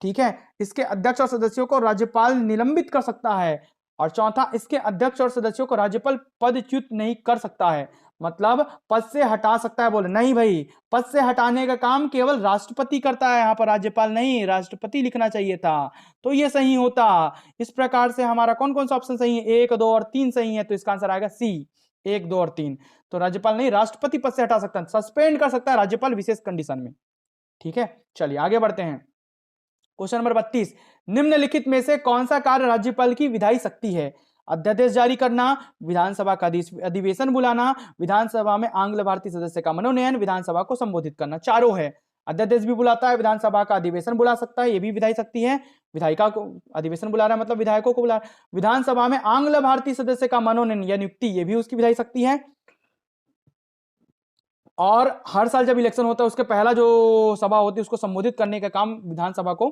ठीक है। इसके अध्यक्ष और सदस्यों को राज्यपाल निलंबित कर सकता है। और चौथा, इसके अध्यक्ष और सदस्यों को राज्यपाल पदच्युत नहीं कर सकता है, मतलब पद से हटा सकता है, बोले नहीं भाई, पद से हटाने का काम केवल राष्ट्रपति करता है, यहां पर राज्यपाल नहीं, राष्ट्रपति लिखना चाहिए था, तो ये सही होता। इस प्रकार से हमारा कौन कौन सा ऑप्शन सही है? 1, 2 और 3 सही है, तो इसका आंसर आएगा सी, 1, 2 और 3। तो राज्यपाल नहीं, राष्ट्रपति पद से हटा सकता है, सस्पेंड कर सकता है राज्यपाल विशेष कंडीशन में, ठीक है। चलिए आगे बढ़ते हैं। क्वेश्चन नंबर 32, निम्नलिखित में से कौन सा कार्य राज्यपाल की विधायी शक्ति है? अध्यादेश जारी करना, विधानसभा का अधिवेशन बुलाना, विधानसभा में आंग्ल भारतीय सदस्य का मनोनयन, विधानसभा को संबोधित करना, चारों है। अध्यादेश भी बुलाता है, विधानसभा का अधिवेशन बुला सकता है, ये भी विधायी शक्ति है। विधायिका को अधिवेशन बुला रहा है मतलब विधायकों को बुला, विधानसभा में आंग्ल भारतीय सदस्य का मनोनयन या नियुक्ति, ये भी उसकी विधायी शक्ति है। और हर साल जब इलेक्शन होता है उसके पहला जो सभा होती है उसको संबोधित करने का काम विधानसभा को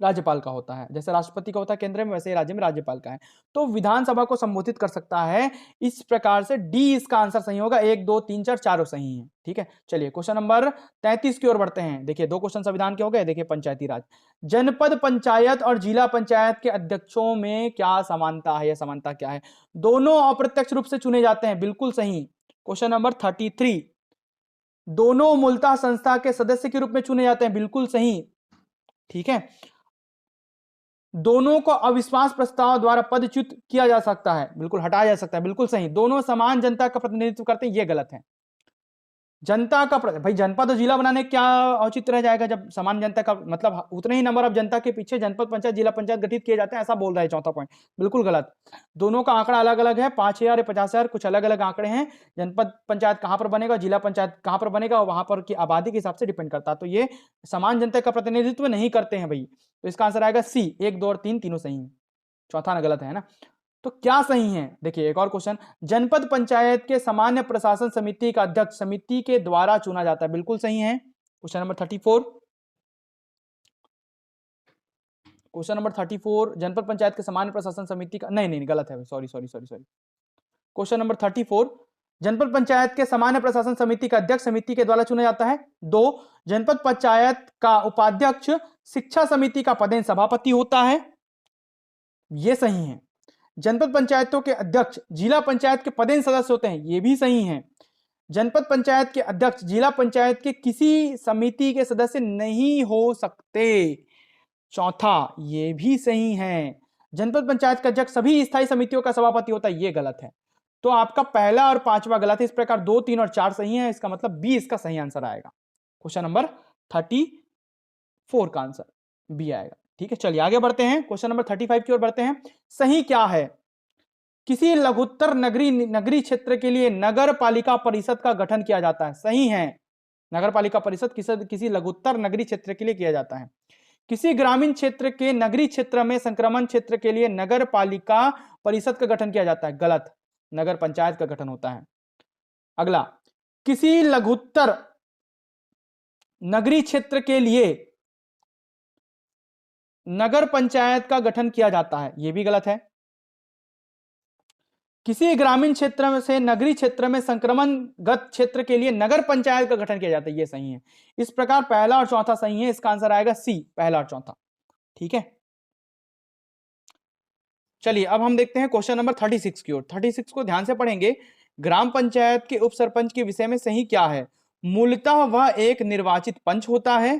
राज्यपाल का होता है, जैसे राष्ट्रपति का होता है केंद्र में, वैसे राज्य में राज्यपाल का है। तो विधानसभा को संबोधित कर सकता है। इस प्रकार से डी इसका आंसर सही होगा, 1, 2, 3, 4 चारों सही हैं, ठीक है। चलिए क्वेश्चन नंबर 33 की ओर बढ़ते हैं। देखिए 2 क्वेश्चन संविधान के हो गए। देखिए पंचायती राज, जनपद पंचायत और जिला पंचायत के अध्यक्षों में क्या समानता है या समानता क्या है? दोनों अप्रत्यक्ष रूप से चुने जाते हैं, बिल्कुल सही। क्वेश्चन नंबर 33, दोनों मूलतः संस्था के सदस्य के रूप में चुने जाते हैं, बिल्कुल सही, ठीक है। दोनों को अविश्वास प्रस्ताव द्वारा पदच्युत किया जा सकता है, बिल्कुल हटाया जा सकता है, बिल्कुल सही। दोनों समान जनता का प्रतिनिधित्व करते हैं, यह गलत है। जनता का भाई जनपद और जिला बनाने क्या औचित्य रह जाएगा जब समान जनता का, मतलब उतने ही नंबर ऑफ जनता के पीछे जनपद पंचायत जिला पंचायत गठित किए जाते हैं, ऐसा बोल रहा है चौथा पॉइंट, बिल्कुल गलत। दोनों का आंकड़ा अलग अलग है, 5000 या 50,000 कुछ अलग अलग आंकड़े हैं। जनपद पंचायत कहां पर बनेगा, जिला पंचायत कहां पर बनेगा, वहां पर की आबादी के हिसाब से डिपेंड करता है, तो ये समान जनता का प्रतिनिधित्व नहीं करते हैं भाई। तो इसका आंसर आएगा सी, 1, 2 और 3 तीनों सही है, चौथा ना गलत है ना। तो क्या सही है? देखिए एक और क्वेश्चन, जनपद पंचायत के सामान्य प्रशासन समिति का अध्यक्ष समिति के द्वारा चुना जाता है, बिल्कुल सही है। क्वेश्चन नंबर 34, क्वेश्चन नंबर 34, जनपद पंचायत के सामान्य प्रशासन समिति का, नहीं गलत है, सॉरी। क्वेश्चन नंबर 34, जनपद पंचायत के सामान्य प्रशासन समिति का अध्यक्ष समिति के द्वारा चुना जाता है। 2, जनपद पंचायत का उपाध्यक्ष शिक्षा समिति का पदेन सभापति होता है, यह सही है। जनपद पंचायतों के अध्यक्ष जिला पंचायत के पदेन सदस्य होते हैं, यह भी सही है। जनपद पंचायत के अध्यक्ष जिला पंचायत के किसी समिति के सदस्य नहीं हो सकते, चौथा ये भी सही है। जनपद पंचायत का अध्यक्ष सभी स्थायी समितियों का सभापति होता है, ये गलत है। तो आपका पहला और पांचवा गलत है, इस प्रकार 2, 3 और 4 सही है, इसका मतलब बी इसका सही आंसर आएगा। क्वेश्चन नंबर 34 का आंसर बी आएगा। ठीक है, चलिए आगे बढ़ते हैं, क्वेश्चन नंबर 35 की ओर बढ़ते हैं। सही क्या है? किसी लघुत्तर नगरीय क्षेत्र के लिए नगर पालिका परिषद का गठन किया जाता है, सही है। नगर पालिका परिषद किसी लघुत्तर नगरीय क्षेत्र के लिए किया जाता है। किसी ग्रामीण क्षेत्र के नगरीय क्षेत्र में संक्रमण क्षेत्र के लिए नगर पालिका परिषद का गठन किया जाता है, गलत, नगर पंचायत का गठन होता है। अगला, किसी लघुत्तर नगरीय क्षेत्र के लिए नगर पंचायत का गठन किया जाता है, यह भी गलत है। किसी ग्रामीण क्षेत्र में से नगरीय क्षेत्र में संक्रमणगत क्षेत्र के लिए नगर पंचायत का गठन किया जाता है, यह सही है। इस प्रकार पहला और चौथा सही है, इसका आंसर आएगा सी, पहला और चौथा। ठीक है, चलिए अब हम देखते हैं क्वेश्चन नंबर 36 की ओर। 36 को ध्यान से पढ़ेंगे। ग्राम पंचायत के उप सरपंच के विषय में सही क्या है? मूलतः वह एक निर्वाचित पंच होता है,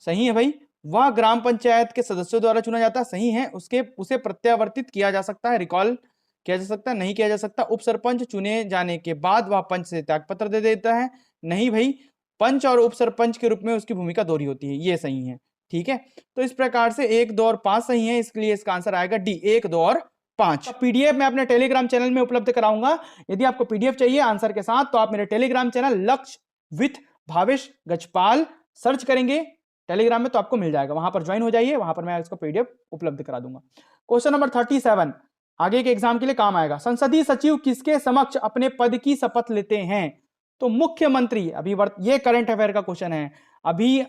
सही है भाई। वह ग्राम पंचायत के सदस्यों द्वारा चुना जाता है, सही है। उसे प्रत्यावर्तित किया जा सकता है, रिकॉल किया जा सकता है, नहीं किया जा सकता। उप सरपंच चुने जाने के बाद वह पंच से त्यागपत्र दे देता है, नहीं भाई। पंच और उप सरपंच के रूप में उसकी भूमिका दोहरी होती है, ये सही है। ठीक है, तो इस प्रकार से 1, 2 और 5 सही है, इसलिए इसका आंसर आएगा डी, 1, 2 और 5। पीडीएफ मैं अपने टेलीग्राम चैनल में उपलब्ध कराऊंगा। यदि आपको पीडीएफ चाहिए आंसर के साथ, तो आप मेरे टेलीग्राम चैनल लक्ष्य विथ भावेश गजपाल सर्च करेंगे टेलीग्राम में, तो आपको मिल जाएगा, वहां पर ज्वाइन हो जाइए, वहां पर मैं इसको पीडीएफ उपलब्ध करा दूंगा। क्वेश्चन नंबर 37 आगे के एग्जाम के लिए काम आएगा। संसदीय सचिव किसके समक्ष अपने पद की शपथ लेते हैं? तो मुख्यमंत्री। अभी ये करंट अफेयर का क्वेश्चन है। अभी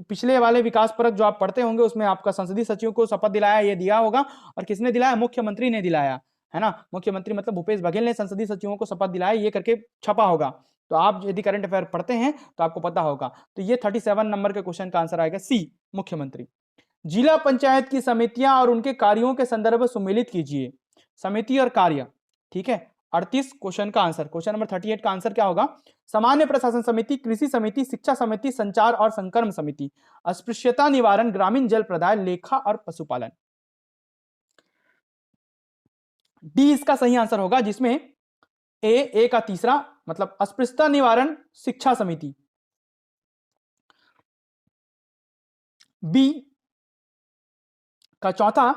पिछले वाले विकास परक जो आप पढ़ते होंगे उसमें आपका संसदीय सचिव को शपथ दिलाया, ये दिया होगा, और किसने दिलाया? मुख्यमंत्री ने दिलाया, है ना। मुख्यमंत्री मतलब भूपेश बघेल ने संसदीय सचिवों को शपथ दिलाया, ये करके छपा होगा। तो आप यदि करंट अफेयर पढ़ते हैं तो आपको पता होगा। तो ये 37 नंबर के क्वेश्चन का आंसर आएगा सी, मुख्यमंत्री। जिला पंचायत की समितियां और उनके कार्यों के संदर्भ में सुमेलित कीजिए, समिति और कार्य। ठीक है, 38 क्वेश्चन का आंसर। क्वेश्चन नंबर 38 का आंसर क्या होगा? सामान्य प्रशासन समिति, कृषि समिति, शिक्षा समिति, संचार और संकर्म समिति, अस्पृश्यता निवारण, ग्रामीण जल प्रदाय, लेखा और पशुपालन। डी इसका सही आंसर होगा, जिसमें ए का तीसरा मतलब अस्पृश्यता निवारण शिक्षा समिति, बी का चौथा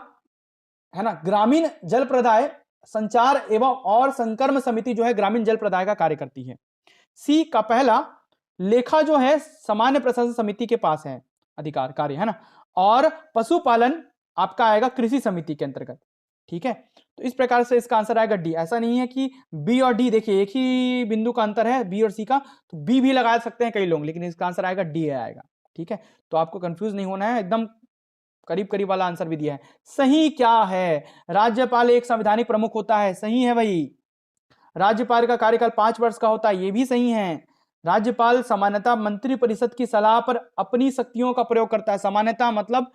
है ना ग्रामीण जल प्रदाय, संचार एवं और संकर्म समिति जो है ग्रामीण जल प्रदाय का कार्य करती है। सी का पहला लेखा जो है सामान्य प्रशासन समिति के पास है अधिकार कार्य, है ना। और पशुपालन आपका आएगा कृषि समिति के अंतर्गत। ठीक है, तो इस प्रकार से इसका आंसर आएगा डी। ऐसा नहीं है कि बी और डी, देखिए एक ही बिंदु का अंतर है बी और सी का, तो बी भी लगा सकते हैं कई लोग, लेकिन इसका आंसर आएगा डी आएगा। ठीक है, तो आपको कंफ्यूज नहीं होना है, एकदम करीब करीब वाला आंसर भी दिया है। सही क्या है? राज्यपाल एक संवैधानिक प्रमुख होता है, सही है भाई। राज्यपाल का कार्यकाल 5 वर्ष का होता है, यह भी सही है। राज्यपाल सामान्यतः मंत्रिपरिषद की सलाह पर अपनी शक्तियों का प्रयोग करता है, सामान्यतः मतलब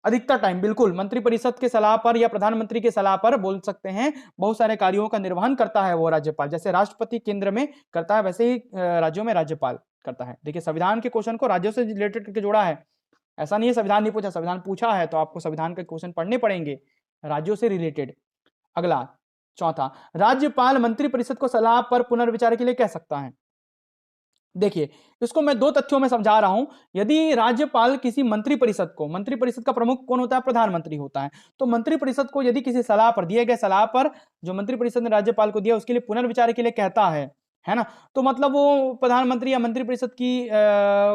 अधिकतर टाइम, बिल्कुल मंत्रिपरिषद के सलाह पर या प्रधानमंत्री के सलाह पर बोल सकते हैं, बहुत सारे कार्यों का निर्वहन करता है वो राज्यपाल। जैसे राष्ट्रपति केंद्र में करता है, वैसे ही राज्यों में राज्यपाल करता है। देखिए संविधान के क्वेश्चन को राज्यों से रिलेटेड करके जोड़ा है, ऐसा नहीं है संविधान नहीं पूछा, संविधान पूछा है तो आपको संविधान के क्वेश्चन पढ़ने पड़ेंगे राज्यों से रिलेटेड। अगला चौथा, राज्यपाल मंत्रिपरिषद को सलाह पर पुनर्विचार के लिए कह सकता है। देखिए इसको मैं 2 तथ्यों में समझा रहा हूं। यदि राज्यपाल किसी मंत्रिपरिषद को, मंत्रिपरिषद का प्रमुख कौन होता है? प्रधानमंत्री होता है। तो मंत्रिपरिषद को यदि किसी सलाह पर, दिए गए सलाह पर जो मंत्रिपरिषद ने राज्यपाल को दिया उसके लिए पुनर्विचार के लिए कहता है ना, तो मतलब वो प्रधानमंत्री या मंत्रिपरिषद की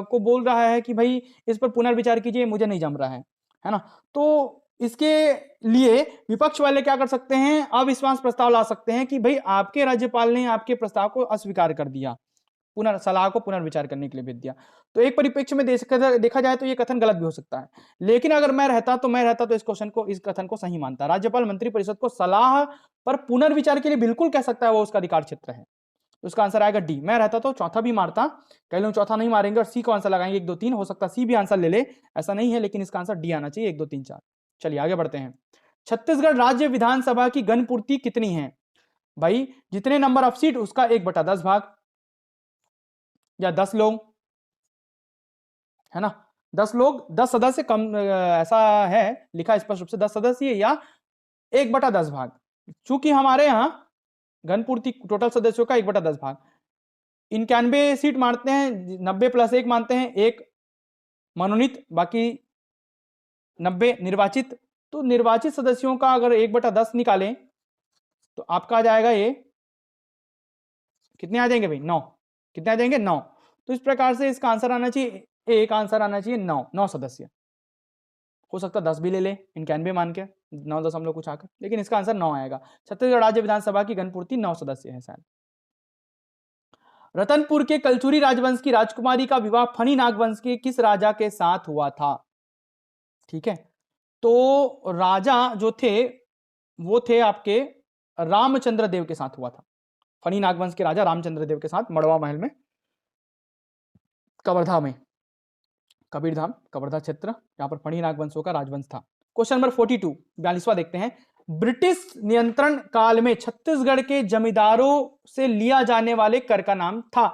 को बोल रहा है कि भाई इस पर पुनर्विचार कीजिए, मुझे नहीं जम रहा है ना। तो इसके लिए विपक्ष वाले क्या कर सकते हैं? अविश्वास प्रस्ताव ला सकते हैं कि भाई आपके राज्यपाल ने आपके प्रस्ताव को अस्वीकार कर दिया, सलाह को पुनर्विचार करने के लिए भेज दिया। तो एक परिप्रेक्ष्य में देखा जाए तो ये कथन गलत भी हो सकता है, लेकिन अगर मैं रहता तो इस कथन को सही मानता। राज्यपाल मंत्रिपरिषद को सलाह पर पुनर्विचार के लिए बिल्कुल कह सकता है, वो उसका अधिकार क्षेत्र है। तो उसका आंसर आएगा डी। मैं रहता तो चौथा भी मारता, कई लोग चौथा नहीं मारेंगे और सी को आंसर लगाएंगे 1 2 3, हो सकता है सी भी आंसर ले ले, ऐसा नहीं है, लेकिन इसका आंसर डी आना चाहिए 1 2 3 4। चलिए आगे बढ़ते हैं। छत्तीसगढ़ राज्य विधानसभा की गणपूर्ति कितनी है? भाई जितने नंबर ऑफ सीट उसका 1/10 भाग, या 10 लोग, है ना, 10 लोग, 10 सदस्य कम, ऐसा है लिखा स्पष्ट रूप से 10 सदस्य या 1/10 भाग। चूंकि हमारे यहां घनपूर्ति टोटल सदस्यों का 1/10 भाग, 91 सीट मानते हैं, 90 + 1 मानते हैं, 1 मनोनीत, बाकी 90 निर्वाचित। तो निर्वाचित सदस्यों का अगर 1/10 निकालें तो आपका आ जाएगा ये, कितने आ जाएंगे भाई? 9। कितने आ जाएंगे? 9। तो इस प्रकार से इसका आंसर आना चाहिए, एक आंसर आना चाहिए 9 सदस्य। हो सकता है 10 भी ले ले 91 मान के, 9 दशमलव कुछ आकर, लेकिन इसका आंसर 9 आएगा। छत्तीसगढ़ राज्य विधानसभा की गणपूर्ति 9 सदस्य है शायद। रतनपुर के कलचुरी राजवंश की राजकुमारी का विवाह फणी नागवंश के किस राजा के साथ हुआ था? ठीक है, तो राजा जो थे वो थे आपके रामचंद्र देव के साथ हुआ था। फणी नागवंश के राजा रामचंद्र देव के साथ मड़वा महल में, कवर्धा में, कबीरधाम कवर्धा क्षेत्र, यहां पर फणी नागवंशों का राजवंश था। क्वेश्चन नंबर 42, 42वां देखते हैं। ब्रिटिश नियंत्रण काल में छत्तीसगढ़ के जमींदारों से लिया जाने वाले कर का नाम था?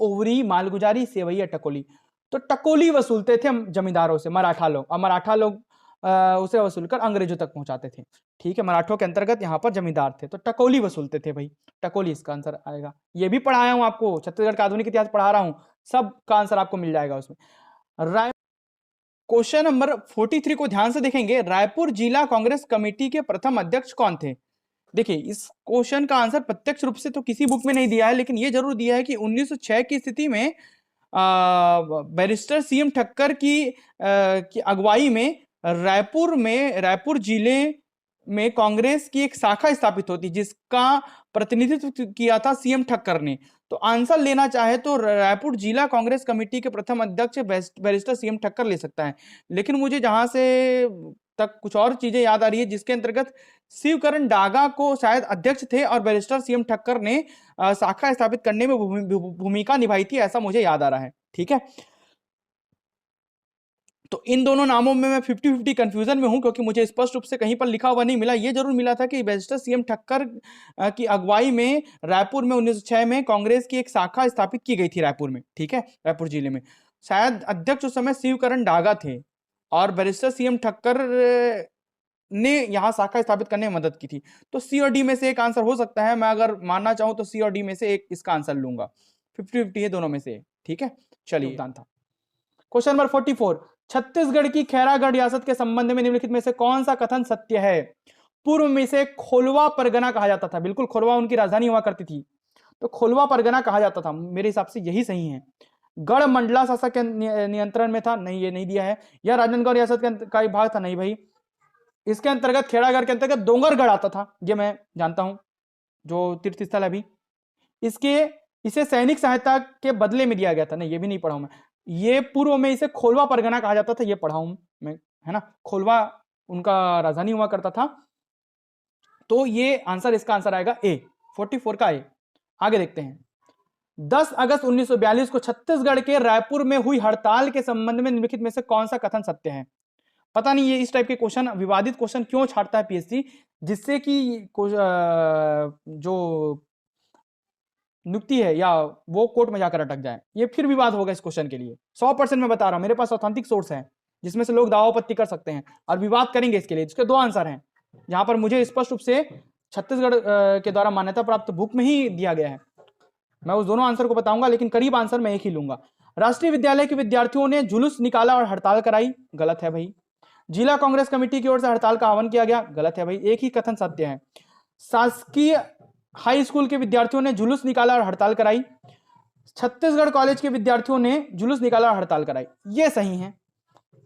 ओवरी, मालगुजारी, सेवैया, टकोली। तो टकोली वसूलते थे जमींदारों से मराठा लोग, और मराठा लोग उसे वसूलकर अंग्रेजों तक पहुंचाते थे। ठीक है, मराठों के अंतर्गत यहां पर जमींदार थे, तो टकोली वसूलते थे भाई, टकोली इसका आंसर आएगा। ये भी पढ़ाया हूं आपको, छत्तीसगढ़ का आधुनिक इतिहास पढ़ा रहा हूं, सब का आंसर आपको मिल जाएगा उसमें। क्वेश्चन नंबर 43 को ध्यान से देखेंगे। रायपुर जिला कांग्रेस कमेटी के प्रथम अध्यक्ष कौन थे? देखिए, इस क्वेश्चन का आंसर प्रत्यक्ष रूप से तो किसी बुक में नहीं दिया है, लेकिन यह जरूर दिया है कि 1906 की स्थिति में बैरिस्टर सीएम ठक्कर की अगुवाई में रायपुर जिले में कांग्रेस की एक शाखा स्थापित होती, जिसका प्रतिनिधित्व किया था सीएम ठक्कर ने। तो आंसर लेना चाहे तो रायपुर जिला कांग्रेस कमेटी के प्रथम अध्यक्ष बैरिस्टर सीएम ठक्कर ले सकता है, लेकिन मुझे जहां से तक कुछ और चीजें याद आ रही है, जिसके अंतर्गत शिवकरण डागा को शायद अध्यक्ष थे और बैरिस्टर सीएम ठक्कर ने शाखा स्थापित करने में भूमिका निभाई थी, ऐसा मुझे याद आ रहा है। ठीक है, तो इन दोनों नामों में मैं 50-50 कंफ्यूजन में हूं, क्योंकि मुझे स्पष्ट रूप से कहीं पर लिखा हुआ नहीं मिला। ये जरूर मिला था कि बैरिस्टर सीएम ठक्कर की अगुवाई में रायपुर में 1906 में कांग्रेस की एक शाखा स्थापित की गई थी रायपुर में। ठीक है, रायपुर जिले में शायद अध्यक्ष उस समय शिवकरण डागा थे, और बैरिस्टर सीएम ठक्कर ने यहां शाखा स्थापित करने में मदद की थी। तो सी और डी में से एक आंसर हो सकता है, मैं अगर मानना चाहूं तो सी और डी में से एक इसका आंसर लूंगा। 50-50 है दोनों में से। ठीक है, चलिए था। क्वेश्चन नंबर 44, छत्तीसगढ़ की खैरागढ़ रियासत के संबंध में निम्नलिखित में से कौन सा कथन सत्य है? पूर्व में इसे खोलवा परगना कहा जाता था। बिल्कुल, खोलवा उनकी राजधानी हुआ करती थी, तो खोलवा परगना कहा जाता था। मेरे हिसाब से यही सही है। गढ़ मंडला शासक के नियंत्रण में था, नहीं, ये नहीं दिया है। यह राजनांदगांव रियासत का एक भाग था, नहीं भाई। इसके अंतर्गत खेड़ागढ़ के अंतर्गत डोंगरगढ़ आता था, ये मैं जानता हूं, जो तीर्थ स्थल है। अभी इसे सैनिक सहायता के बदले में दिया गया था, नहीं, ये भी नहीं पढ़ा हूं मैं। ये पूर्व में इसे खोलवा परगना कहा जाता था, ये पढ़ा हूं मैं, है ना। खोलवा उनका राजधानी हुआ करता था। तो ये आंसर, इसका आंसर आएगा ए, 44 का ए। आगे देखते हैं। 10 अगस्त 1942 को छत्तीसगढ़ के रायपुर में हुई हड़ताल के संबंध में निम्नलिखित में से कौन सा कथन सत्य है? पता नहीं ये इस टाइप के क्वेश्चन, विवादित क्वेश्चन क्यों छाड़ता है पीएससी, जिससे कि जो नियुक्ति है या वो कोर्ट में जाकर अटक जाए, ये फिर विवाद होगा इस क्वेश्चन के लिए। 100% मैं बता रहा हूं, मेरे पास ऑथेंटिक सोर्स है जिसमें से लोग दावापत्ति कर सकते हैं और विवाद करेंगे इसके लिए। इसके 2 आंसर हैं, जहां पर मुझे स्पष्ट रूप से छत्तीसगढ़ के द्वारा मान्यता प्राप्त बुक में ही दिया गया है। मैं उस दोनों आंसर को बताऊंगा, लेकिन करीब आंसर मैं एक ही लूंगा। राष्ट्रीय विद्यालय के विद्यार्थियों ने जुलूस निकाला और हड़ताल कराई, गलत है भाई। जिला कांग्रेस कमेटी की ओर से हड़ताल का आह्वान किया गया, गलत है भाई। एक ही कथन सत्य है। शासकीय हाई स्कूल के विद्यार्थियों ने जुलूस निकाला और हड़ताल कराई। छत्तीसगढ़ कॉलेज के विद्यार्थियों ने जुलूस निकाला और हड़ताल कराई, ये सही है।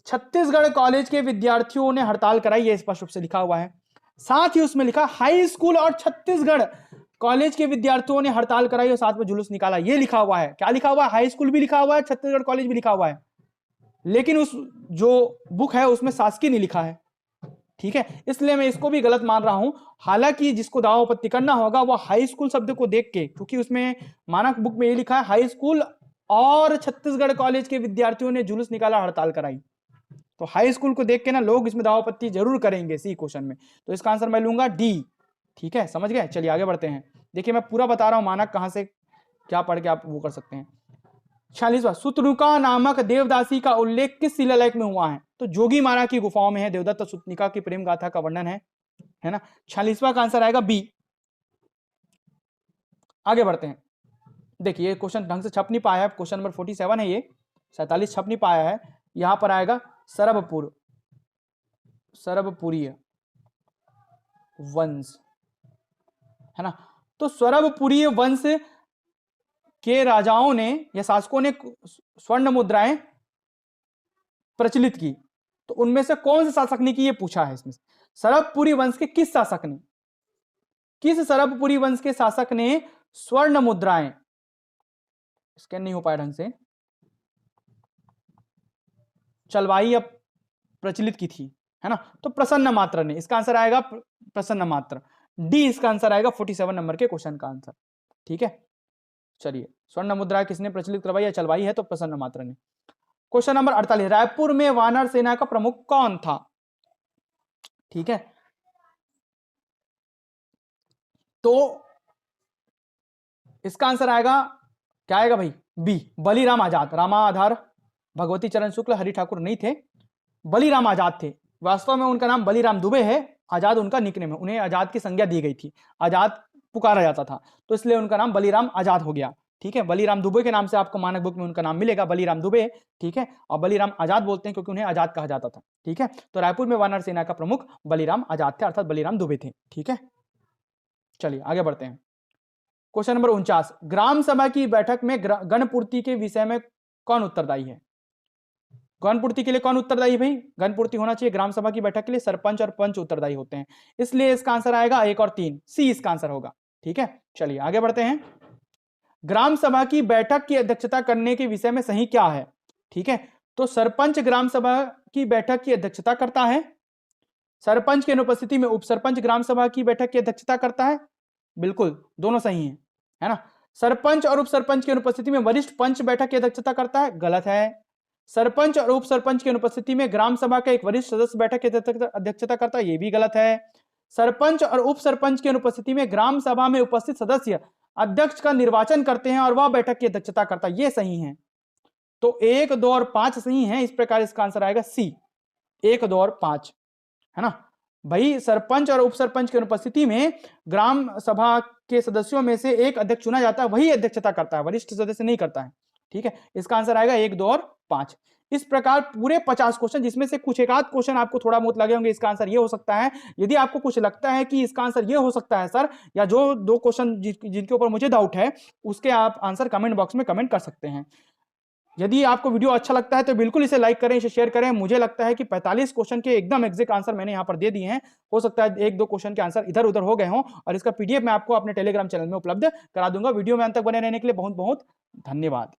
छत्तीसगढ़ कॉलेज के विद्यार्थियों ने हड़ताल कराई, ये स्पष्ट रूप से लिखा हुआ है। साथ ही उसमें लिखा हाई स्कूल और छत्तीसगढ़ कॉलेज के विद्यार्थियों ने हड़ताल कराई और साथ में जुलूस निकाला, ये लिखा हुआ है। क्या लिखा हुआ है? हाई स्कूल भी लिखा हुआ है, छत्तीसगढ़ कॉलेज भी लिखा हुआ है, लेकिन उस जो बुक है उसमें शासकीय नहीं लिखा है, ठीक है, इसलिए मैं इसको भी गलत मान रहा हूं। हालांकि जिसको दावा आपत्ति करना होगा वो हाई स्कूल शब्द को देख के, क्योंकि उसमें मानक बुक में ये लिखा है हाई स्कूल और छत्तीसगढ़ कॉलेज के विद्यार्थियों ने जुलूस निकाला, हड़ताल कराई, तो हाई स्कूल को देख के ना लोग इसमें दावा आपत्ति जरूर करेंगे सी क्वेश्चन में, तो इसका आंसर मैं लूंगा डी। ठीक है, समझ गए? चलिए आगे बढ़ते हैं। देखिए मैं पूरा बता रहा हूं मानक कहां से क्या पढ़ के आप वो कर सकते हैं। 46वां, सुतनुका नामक देवदासी का उल्लेख किस शिलालेख में हुआ है? तो जोगीमारा की गुफाओं में है, देवदत्त सुतनिका की प्रेम गाथा का वर्णन है ना। 46वां का आंसर आएगा बी। आगे बढ़ते हैं। देखिए ये क्वेश्चन ढंग से छप नहीं पाया है, क्वेश्चन नंबर 47 है ये, 47 छप नहीं पाया है। यहां पर आएगा सरबपुरीय वंश, है ना। तो सरबपुरीय वंश के राजाओं ने या शासकों ने स्वर्ण मुद्राएं प्रचलित की, तो उनमें से कौन से शासक ने की, ये पूछा है इसमें। सरबपुरी वंश के किस शासक ने, किस सरबपुरी वंश के शासक ने स्वर्ण मुद्राएं, स्कैन नहीं हो पाया ढंग से, चलवाई अब प्रचलित की थी, है ना। तो प्रसन्न मात्र ने, इसका आंसर आएगा प्रसन्न मात्र, डी इसका आंसर आएगा 47 नंबर के क्वेश्चन का आंसर। ठीक है, चलिए स्वर्ण मुद्रा किसने प्रचलित करवाई या चलवाई है, तो प्रसन्न मात्र ने। क्वेश्चन नंबर 48, रायपुर में वानर सेना का प्रमुख कौन था? ठीक है, तो इसका आंसर आएगा क्या आएगा भाई, बी, बलीराम आजाद। रामाधार भगवती चरण शुक्ल हरि ठाकुर नहीं थे, बलीराम आजाद थे। वास्तव में उनका नाम बलीराम दुबे है, आजाद उनका निकनेम है, उन्हें आजाद की संज्ञा दी गई थी, आजाद पुकारा जाता था, तो इसलिए उनका नाम बलीराम आजाद हो गया। ठीक है, बलीराम दुबे के नाम से आपको मानक बुक में उनका नाम मिलेगा, बलीराम दुबे। ठीक है, और बलीराम आजाद बोलते हैं क्योंकि उन्हें आजाद कहा जाता था। ठीक है, तो रायपुर में वानर सेना का प्रमुख बलीराम आजाद थे, अर्थात बलीराम दुबे थे। ठीक है, चलिए आगे बढ़ते हैं। क्वेश्चन नंबर 49, ग्राम सभा की बैठक में गणपूर्ति के विषय में कौन उत्तरदायी है? गणपूर्ति के लिए कौन उत्तरदायी भाई? गणपूर्ति होना चाहिए ग्राम सभा की बैठक के लिए, सरपंच और पंच उत्तरदायी होते हैं, इसलिए इसका आंसर आएगा 1 और 3, सी इसका आंसर होगा। ठीक है, चलिए आगे बढ़ते हैं। ग्राम सभा की बैठक की अध्यक्षता करने के विषय में सही क्या है? ठीक है, तो सरपंच ग्राम सभा की बैठक की अध्यक्षता करता है, सरपंच की अनुपस्थिति में उपसरपंच ग्राम सभा की बैठक की अध्यक्षता करता है, बिल्कुल दोनों सही है ना। सरपंच और उपसरपंच की अनुपस्थिति में वरिष्ठ पंच बैठक की अध्यक्षता करता है, गलत है। सरपंच और उपसरपंच की अनुपस्थिति में ग्राम सभा का एक वरिष्ठ सदस्य बैठक की अध्यक्षता करता है, यह भी गलत है। सरपंच और उपसरपंच की अनुपस्थिति में ग्राम सभा में उपस्थित सदस्य अध्यक्ष का निर्वाचन करते हैं और वह बैठक की अध्यक्षता करता है, यह सही है। तो 1, 2 और 5 सही है, इस प्रकार इसका आंसर आएगा सी, 1, 2 और 5, है ना भाई। सरपंच और उपसरपंच की अनुपस्थिति में ग्राम सभा के सदस्यों में से एक अध्यक्ष चुना जाता है, वही अध्यक्षता करता है, वरिष्ठ सदस्य नहीं करता है। ठीक है, इसका आंसर आएगा 1, 2 और 5। इस प्रकार पूरे 50 क्वेश्चन, जिसमें से कुछ एक आध क्वेश्चन आपको थोड़ा बहुत लगे होंगे, इसका आंसर ये हो सकता है। यदि आपको कुछ लगता है कि इसका आंसर ये हो सकता है सर, या जो 2 क्वेश्चन जिनके ऊपर मुझे डाउट है, उसके आप आंसर कमेंट बॉक्स में कमेंट कर सकते हैं। यदि आपको वीडियो अच्छा लगता है तो बिल्कुल इसे लाइक करें, इसे शेयर करें। मुझे लगता है कि 45 क्वेश्चन के एकदम एग्जैक्ट आंसर मैंने यहां पर दे दिए हैं, हो सकता है 1-2 क्वेश्चन के आंसर इधर उधर हो गए हों, और इसका पीडीएफ मैं आपको अपने टेलीग्राम चैनल में उपलब्ध करा दूंगा। वीडियो में अंत तक बने रहने के लिए बहुत बहुत धन्यवाद।